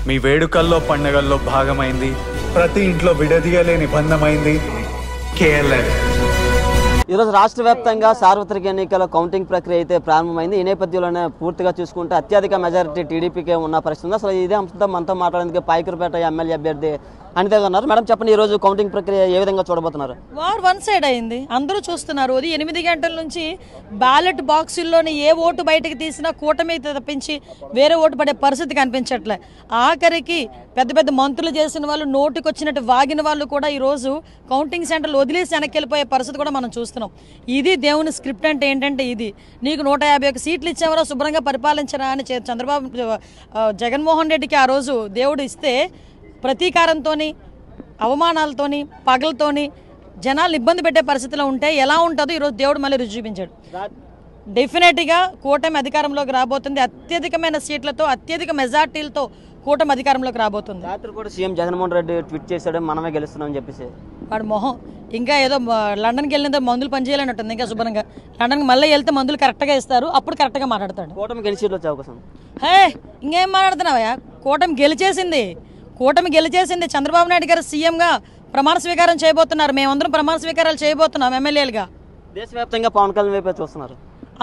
మీ వేడుకల్లో పండగల్లో భాగమైంది, ప్రతి ఇంట్లో విడదీయలేని బంధమైంది KLN. ఈరోజు రాష్ట్ర వ్యాప్తంగా సార్వత్రిక ఎన్నికల కౌంటింగ్ ప్రక్రియ అయితే ప్రారంభమైంది. ఈ నేపథ్యంలోనే పూర్తిగా చూసుకుంటే అత్యధిక మెజారిటీ టీడీపీకే ఉన్న పరిస్థితి ఉంది. అసలు ఇదే అంశంతో మనతో మాట్లాడేందుకు పాయకరపేట ఎమ్మెల్యే అభ్యర్థి అనిత గారు ఉన్నారు. మేడం చెప్పండి, ఈరోజు కౌంటింగ్ ప్రక్రియ ఏ విధంగా చూడబోతున్నారు? వార్ వన్ సైడ్ అయింది, అందరూ చూస్తున్నారు. అది 8 గంటల నుంచి బ్యాలెట్ బాక్సుల్లోని ఏ ఓటు బయటకు తీసినా కూటమి తప్పించి వేరే ఓటు పడే పరిస్థితి కనిపించట్లే. ఆఖరికి పెద్ద పెద్ద మంత్రులు చేసిన వాళ్ళు, నోటుకు వచ్చినట్టు వాగిన వాళ్ళు కూడా ఈరోజు కౌంటింగ్ సెంటర్లు వదిలేసి వెనక్కి వెళ్ళిపోయే పరిస్థితి కూడా మనం చూస్తున్నాం. ఇది దేవుని స్క్రిప్ట్ అంటే ఏంటంటే ఇది నీకు 151 సీట్లు ఇచ్చేవారో శుభ్రంగా పరిపాలించరా అని జగన్మోహన్ రెడ్డికి ఆ రోజు దేవుడు ఇస్తే ప్రతీకారంతోని, అవమానాలతోని, పగలతోని జనాలు ఇబ్బంది పెట్టే పరిస్థితిలో ఉంటే ఎలా ఉంటుందో ఈరోజు దేవుడు మళ్ళీ రుచి చూపించాడు. డెఫినెట్గా కూటమి అధికారంలోకి రాబోతుంది. అత్యధికమైన సీట్లతో, అత్యధిక మెజార్టీలతో కూటమి అధికారంలోకి రాబోతుంది. రాత్రి కూడా సీఎం జగన్మోహన్ రెడ్డి ట్వీట్ చేశాడు, మనమే గెలుస్తున్నామని చెప్పేసి. వాడు మొహం ఇంకా ఏదో లండన్కి వెళ్ళిన మందులు పనిచేయాలన్నట్టుంది. ఇంకా శుభ్రంగా లండన్కి మళ్ళీ వెళ్తే మందులు కరెక్ట్గా ఇస్తారు, అప్పుడు కరెక్ట్గా మాట్లాడతాడు. కూటమికి ఎన్ని సీట్లు వచ్చే అవకాశం? హే, ఇంకేం మాట్లాడుతున్నావా? కూటమి గెలిచేసింది. చంద్రబాబు నాయుడు గారు సీఎంగా ప్రమాణ స్వీకారం చేయబోతున్నారు. మేమందరం ప్రమాణ స్వీకారాలు చేయబోతున్నాం ఎమ్మెల్యేలుగా. దేశవ్యాప్తంగా పవన్ కళ్యాణ్ వైపే చూస్తున్నారు.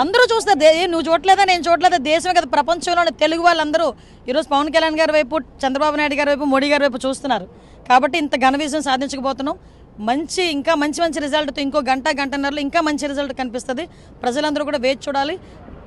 అందరూ చూస్తారు. నువ్వు చూడలేదా, నేను చూడలేదా? దేశమే కదా, ప్రపంచంలోని తెలుగు వాళ్ళందరూ ఈరోజు పవన్ కళ్యాణ్ గారి వైపు, చంద్రబాబు నాయుడు గారి వైపు, మోడీ గారి వైపు చూస్తున్నారు. కాబట్టి ఇంత ఘన విజయం సాధించకపోతున్నాం. ఇంకా మంచి రిజల్ట్తో ఇంకో గంటన్నరలో ఇంకా మంచి రిజల్ట్ కనిపిస్తుంది. ప్రజలందరూ కూడా వేచి చూడాలి.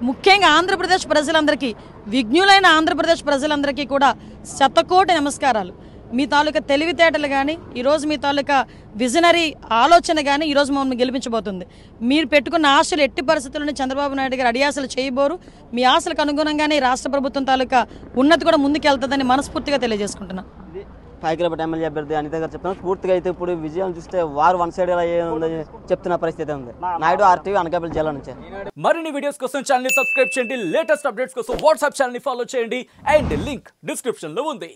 ముఖ్యంగా ఆంధ్రప్రదేశ్ ప్రజలందరికీ, విజ్ఞులైన ఆంధ్రప్రదేశ్ ప్రజలందరికీ కూడా శతకోటి నమస్కారాలు. మీ తాలూకా తెలివితేటలు కానీ, ఈరోజు మీ తాలూకా విజనరీ ఆలోచన కానీ ఈరోజు మమ్మల్ని గెలిపించబోతుంది. మీరు పెట్టుకున్న ఆశలు ఎట్టి పరిస్థితుల్లోనే చంద్రబాబు నాయుడు గారు అడియాసలు చేయబోరు. మీ ఆశలకు అనుగుణంగానే రాష్ట్ర ప్రభుత్వం తాలూకా ఉన్నతి కూడా ముందుకెళ్తుందని మనస్ఫూర్తిగా తెలియజేసుకుంటున్నాను. పాయకరపేట ఎమ్మెల్యే అభ్యర్థి అనిత గారు చెప్తున్నారు. పూర్తిగా అయితే ఇప్పుడు విజయం చూస్తే వారు వన్ సైడ్ ఎలా ఉందని చెప్తున్న పరిస్థితి ఉంది. నాయుడు RTV అనకాపల్లి జిల్లా నుంచి. మరిన్ని వీడియోస్ కోసం ఛానల్ ని సబ్స్క్రైబ్ చేయండి. లేటెస్ట్ అప్డేట్స్ కోసం వాట్సాప్ ఛానల్ ని ఫాలో చేయండి. అండ్ లింక్ డిస్క్రిప్షన్ లో ఉంది.